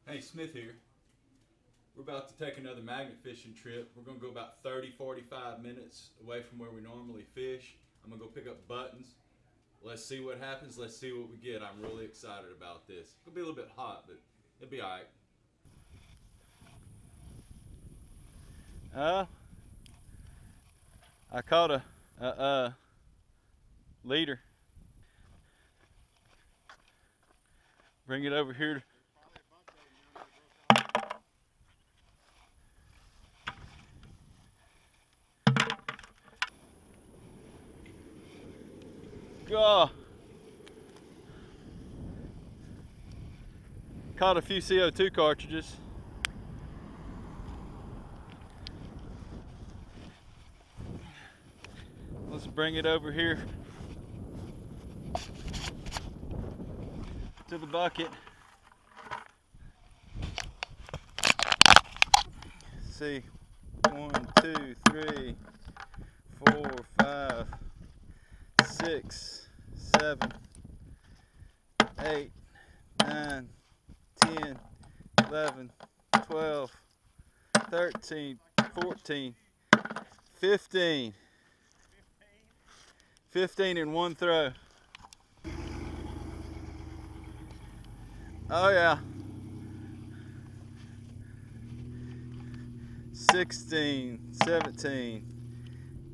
Hey, Smith here. We're about to take another magnet fishing trip. We're going to go about 30-45 minutes away from where we normally fish. I'm going to go pick up buttons. Let's see what happens. Let's see what we get. I'm really excited about this. It'll be a little bit hot, but it'll be alright. I caught a leader. Bring it over here. God. Caught a few CO2 cartridges. Let's bring it over here to the bucket. Let's see, 1, 2, 3, 4, 5, 6, 7, 8, 9, 10, 11, 12, 13, 14, 15. 15 in one throw. Oh yeah. 16, 17,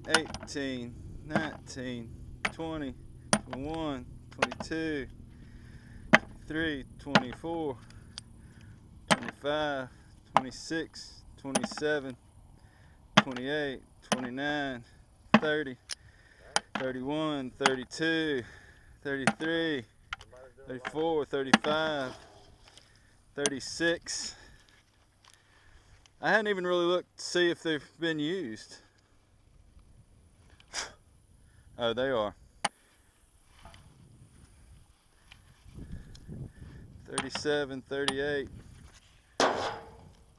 18, 19, 20, 21, 22, 23, 24, 25, 26, 27, 28, 29, 30, 31, 32, 33, 34, 35, 36. I hadn't even really looked to see if they've been used. Oh, they are. 37, 38.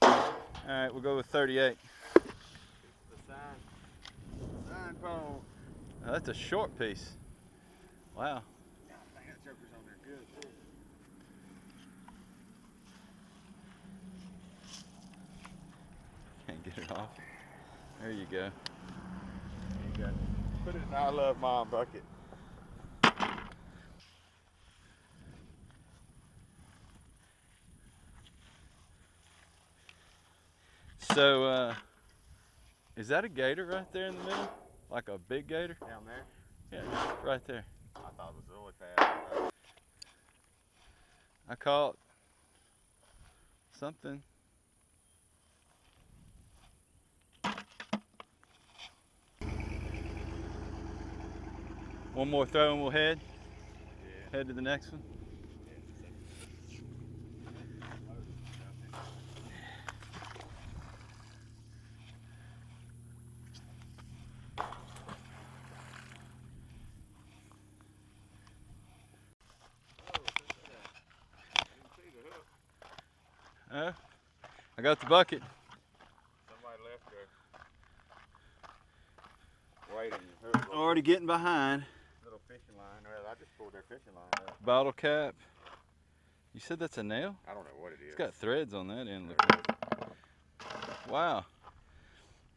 Alright, we'll go with 38. The sign pole. Oh, that's a short piece. Wow. Yeah, I think that joker's on there good too. Can't get it off. There you go. There you go. Put it in the I Love Mom bucket. So, is that a gator right there in the middle? Like a big gator? Down there? Yeah, right there. I thought it was really fast. I caught something. One more throw and we'll head. Yeah. Head to the next one. Oh, I got the bucket. Somebody left there. Waiting. Hook. Already getting behind. Little fishing line. Well, I just pulled their fishing line up. Bottle cap. You said that's a nail? I don't know what it is. It's got threads on that end. Look like. Wow.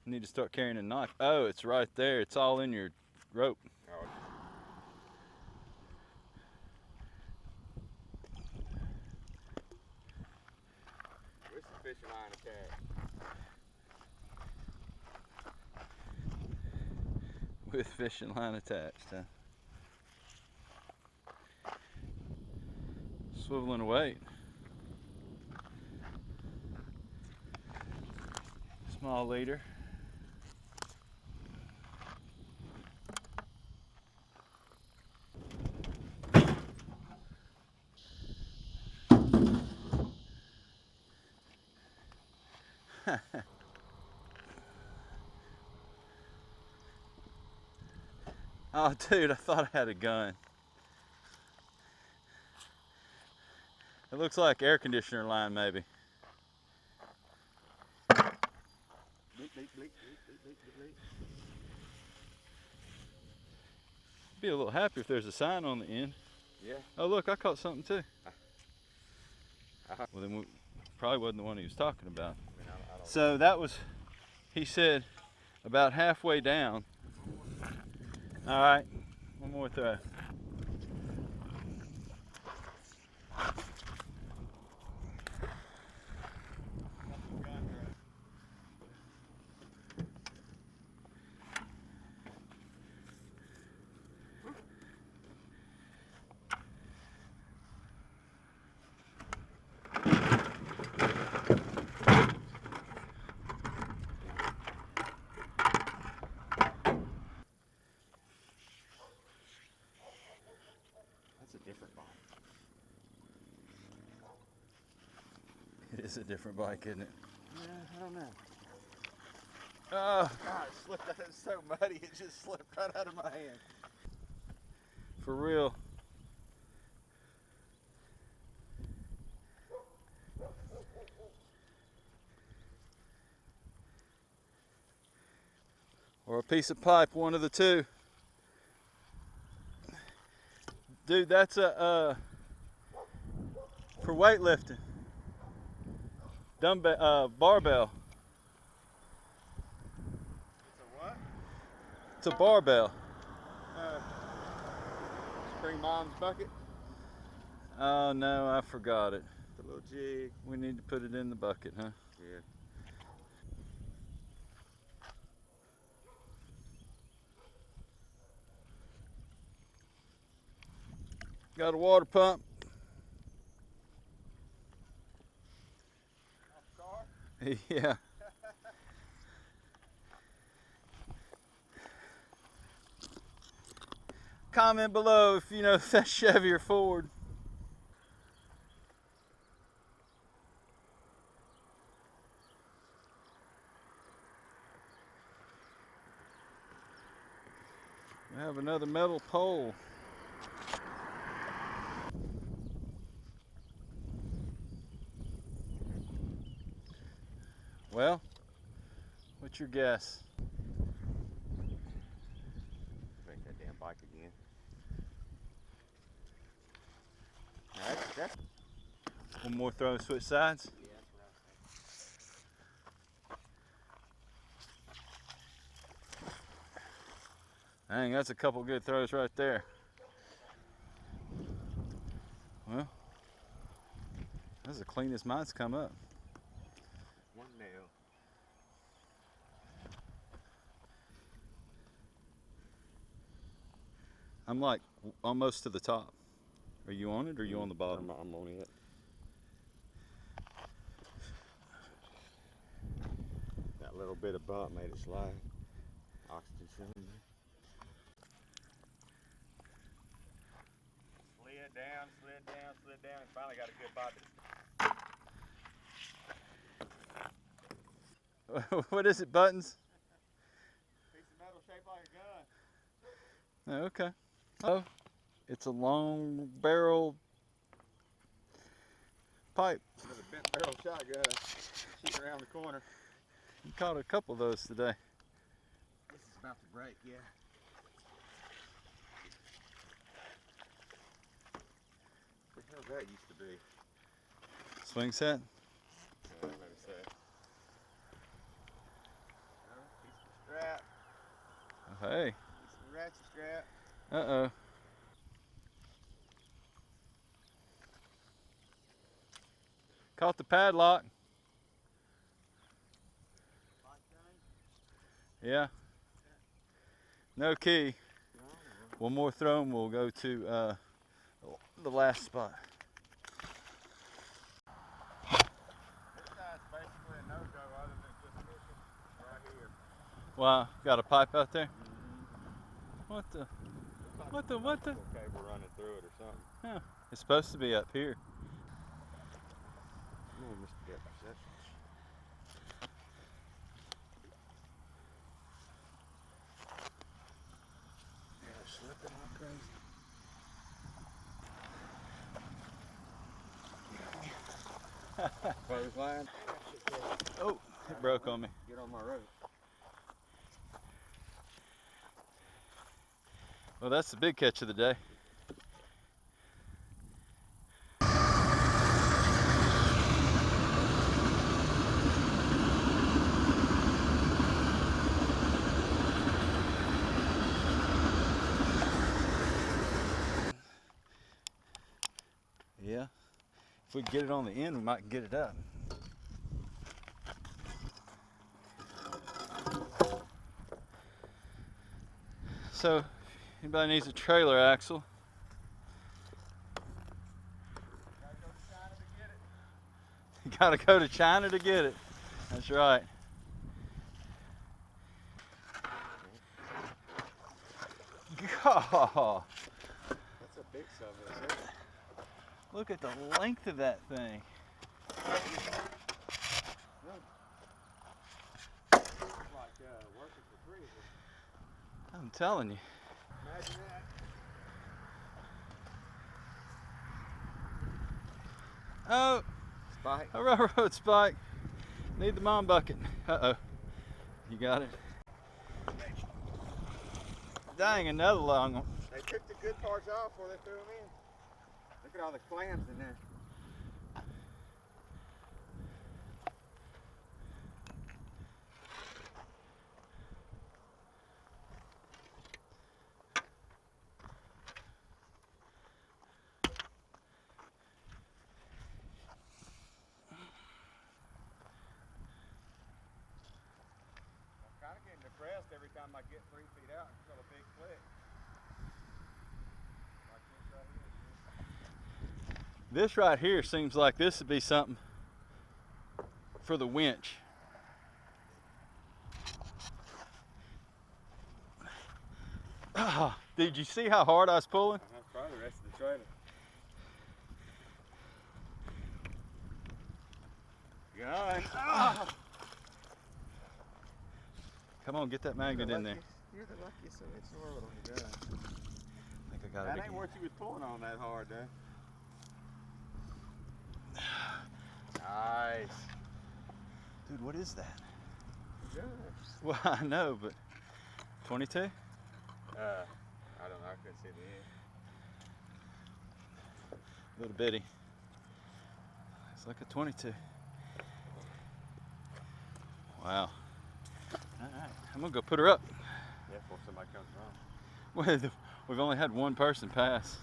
I need to start carrying a knife. Oh, it's right there. It's all in your rope. Oh. With the fishing line attached. With fishing line attached, huh? Swiveling away. Small leader. Oh, dude, I thought I had a gun. It looks like air conditioner line, maybe. Bleep, bleep, bleep, bleep, bleep, bleep. Be a little happy if there's a sign on the end. Yeah. Oh, look, I caught something too. Well, then probably wasn't the one he was talking about. I mean, I don't So that was, he said, about halfway down. All right, one more throw. That's a different bike. It is a different bike, isn't it? Yeah, I don't know. Oh, God, it slipped out. It's so muddy, it just slipped right out of my hand. for real. Or a piece of pipe, one of the two. Dude, that's a for weightlifting. Dumbbell, barbell. It's a what? It's a barbell. Spring Mom's bucket. Oh no, I forgot it. The little jig. We need to put it in the bucket, huh? Yeah. Got a water pump. Yeah. Comment below if you know if that's Chevy or Ford. We have another metal pole. Well, what's your guess? Break that damn bike again. That's One more throw and switch sides. yeah, that's what I was Dang, that's a couple good throws right there. Well, that's the cleanest mine's come up. one nail. I'm like almost to the top. Are you on it or are you on the bottom? I'm on it. That little bit of bump made it slide. Oxygen cylinder. Slid down, and finally got a good bite. What is it, buttons? Piece of metal shaped like a gun. Oh, okay. Oh, it's a long barrel pipe. With a bent barrel shotgun shooting around the corner. You caught a couple of those today. This is about to break, yeah. What the hell that used to be? Swing set. Let me see. Piece of strap. Oh, hey. Piece of ratchet strap. Uh-oh. Caught the padlock. Yeah. No key. One more throw and we'll go to the last spot. This side's basically a no-go other than just fishing right here. Wow, got a pipe out there? What the? What the? Cable running through it or something. Huh. It's supposed to be up here. Come on, Mr. Depth Perception. Yeah, slipping like crazy. Clothesline. Oh, it broke on me. Get on my rope. Well, that's the big catch of the day. If we get it on the end, we might get it up. So, anybody needs a trailer axle? You gotta go to China to get it. That's right. God, That's a big sub, isn't it? look at the length of that thing. It's like working for free. I'm telling you. Imagine that. Oh, Spike. a railroad spike. Need the mom bucket. Uh-oh. You got it? Dang, another long one. They took the good parts off before they threw them in. Look at all the clams in there. I'm kind of getting depressed every time I get 3 feet out and feel a big click. Like this right here. This right here seems like this would be something for the winch. Did you see how hard I was pulling? That's probably the rest of the trailer. Gun. Oh. Come on, get that magnet in there. You're the luckiest SOH in the world on the gun. I think I got That it ain't again. what you was pulling on that hard, though. Nice. Dude, what is that? Good. Well, I know, but 22? I don't know. I couldn't see the end. Little bitty. It's like a 22. Wow. All right, I'm gonna go put her up. Yeah, before somebody comes wrong. We've only had one person pass.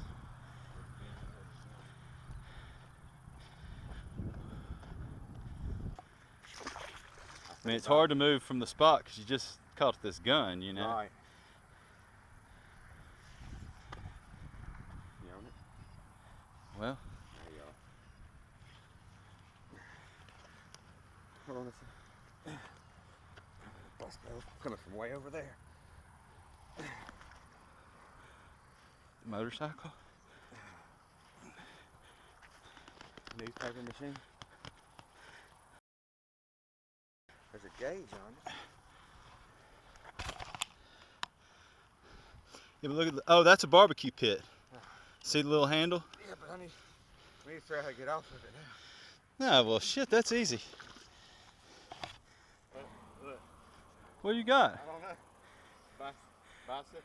I mean, it's hard to move from the spot because you just caught this gun, you know. Right. You own it? Well, There you are. Hold on a second. Let's go. Coming from way over there. motorcycle. Newspaper machine. There's a gauge on it. Yeah, but look at oh, that's a barbecue pit. See the little handle? Yeah, but we need to figure out how to get off of it now. No, well, shit, that's easy. Look. What do you got? I don't know. Bicycle.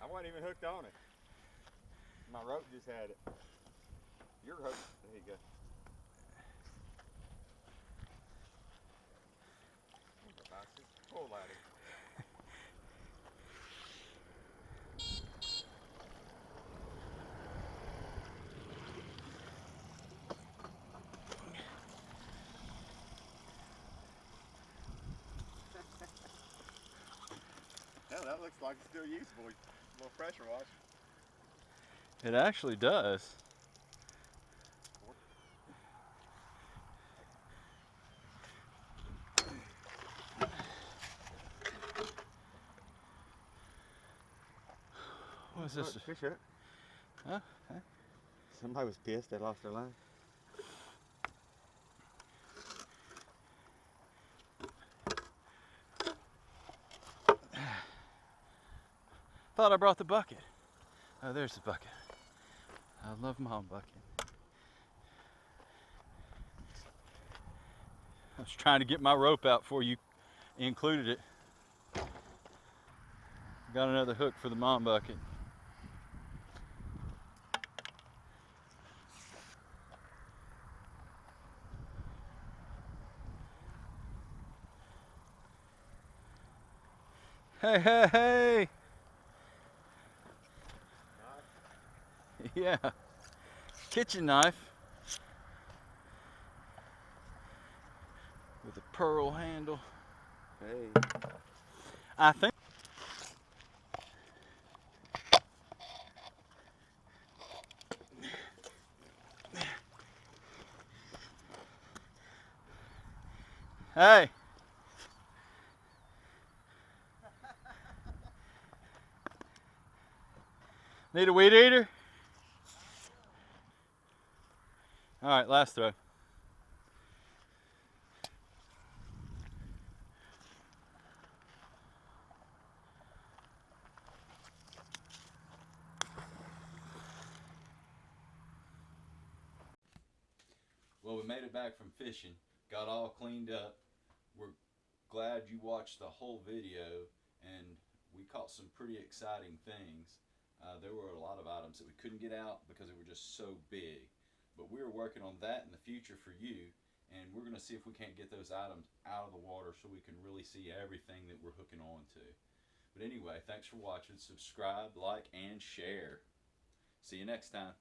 I wasn't even hooked on it. My rope just had it. Your rope. There you go. Bicycle. Pull ladder. Hell, that looks like it's still usable. A little pressure wash. It actually does. What is this? Fish hook. Huh? Okay. Somebody was pissed they lost their line. Thought I brought the bucket. Oh, there's the bucket. I love my own bucket. I was trying to get my rope out before you included it. Got another hook for the mom bucket. Hey, hey, hey! Yeah. kitchen knife with a pearl handle. Hey. I think. Hey. Need a weed eater? All right, last throw. Well, we made it back from fishing, got all cleaned up. We're glad you watched the whole video, and we caught some pretty exciting things. There were a lot of items that we couldn't get out because they were just so big. But we're working on that in the future for you, and we're going to see if we can't get those items out of the water so we can really see everything that we're hooking on to. But anyway, thanks for watching. Subscribe, like, and share. See you next time.